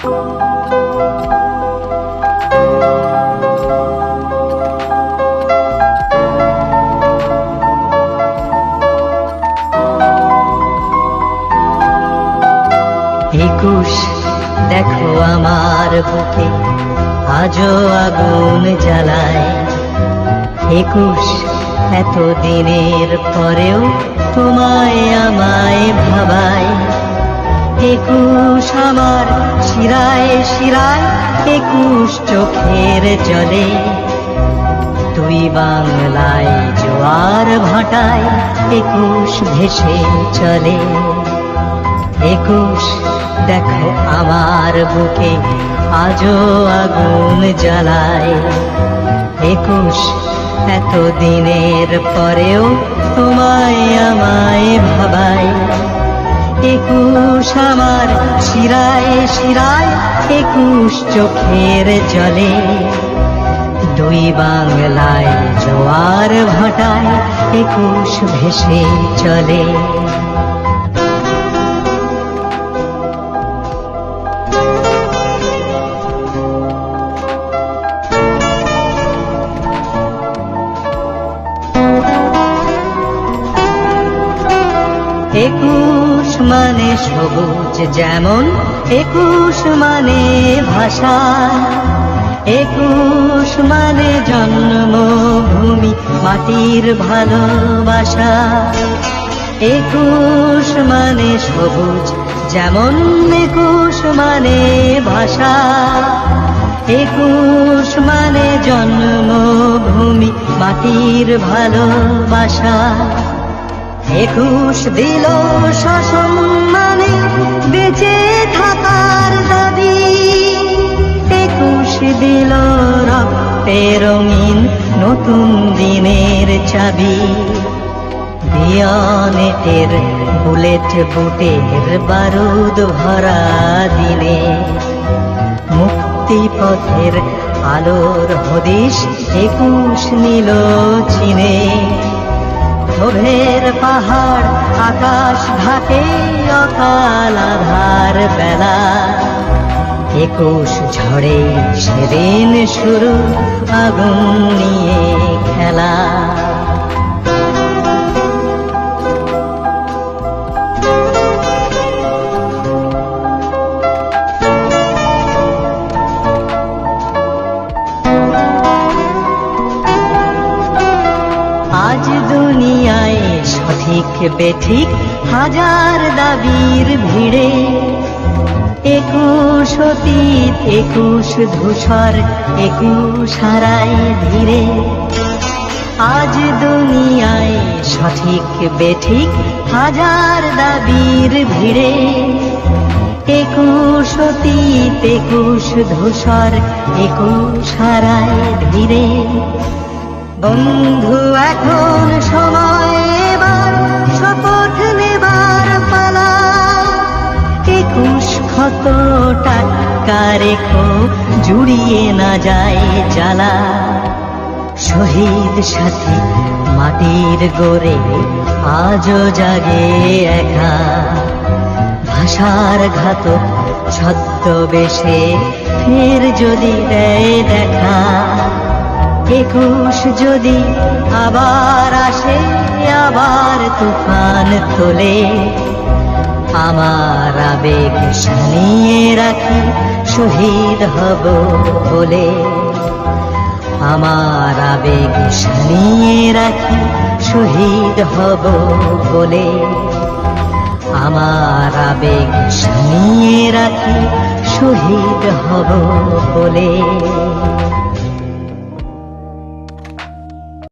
একুশ দেখো আমার বুকে আজও আগুন জ্বালায়। একুশ এত দিনের পরেও তোমায় আমায় ভাবায়। একুশ আমার শিরায় শিরায়, একুশ চোখের জলে। দুই বাংলায় জোয়ার ভাটায় একুশ ভেসে চলে। একুশ দেখো আমার বুকে আজও আগুন জ্বালায়। একুশ এত দিনের পরেও তোমায় আমায় ভাবায়। একুশ আমার শিরায় শিরায়, একুশ চোখের জলে। দুই বাংলায় জোয়ার ভাটায় একুশ ভেসে চলে। একুশ মানে সবুজ যেমন, একুশ মানে ভাষা। একুশ মানে জন্মভূমি, মাটির ভালোবাসা। একুশ মানে সবুজ যেমন, একুশ মানে ভাষা। একুশ মানে জন্মভূমি, মাটির ভালোবাসা। একুশ দিল শাসন মানে বেঁচে থাকার দাবি। একুশ দিল রক্তে রঙিন নতুন দিনের চাবি। বিয়ানেটের বুলেট বুটের বারুদ ভরা দিনে, মুক্তিপথের আলোর হদিশ একুশ নিল চিনে। ক্ষোভের পাহাড় আকাশ ঘাটে অকাল আধার বেলা। একুশ ঝড়ে সেদিন শুরু আগুন নিয়ে খেলা। আজ দুনিয়ায় সঠিক বেঠিক হাজার দাবির ভিড়ে। একুশ অতীত একুশ ধূসর, একুশ হারায় ধীরে। আজ দুনিয়ায় সঠিক বেঠিক হাজার দাবির ভিড়ে। একুশ অতীত একুশ ধূসর, একুশ হারায় ধীরে। বন্ধু এখন সময় এবার শপথ নেবার পালা। একুশ ক্ষত টাটকা রেখো জুড়িয়ে না যায় জ্বালা। শহীদ সাথী মাটির গোরে আজও জাগে একা। ভাষার ঘাতক ছদ্মবেশে ফের যদি দেয় দেখা। একুশ যদি আবার আসে আবার তুফান তোলে। আমার আবেগ শানিয়ে রাখি শহীদ হব বলে। আমার আবেগ শানিয়ে রাখি শহীদ হব বলে। আমার আবেগ শানিয়ে রাখি শহীদ হব বলে।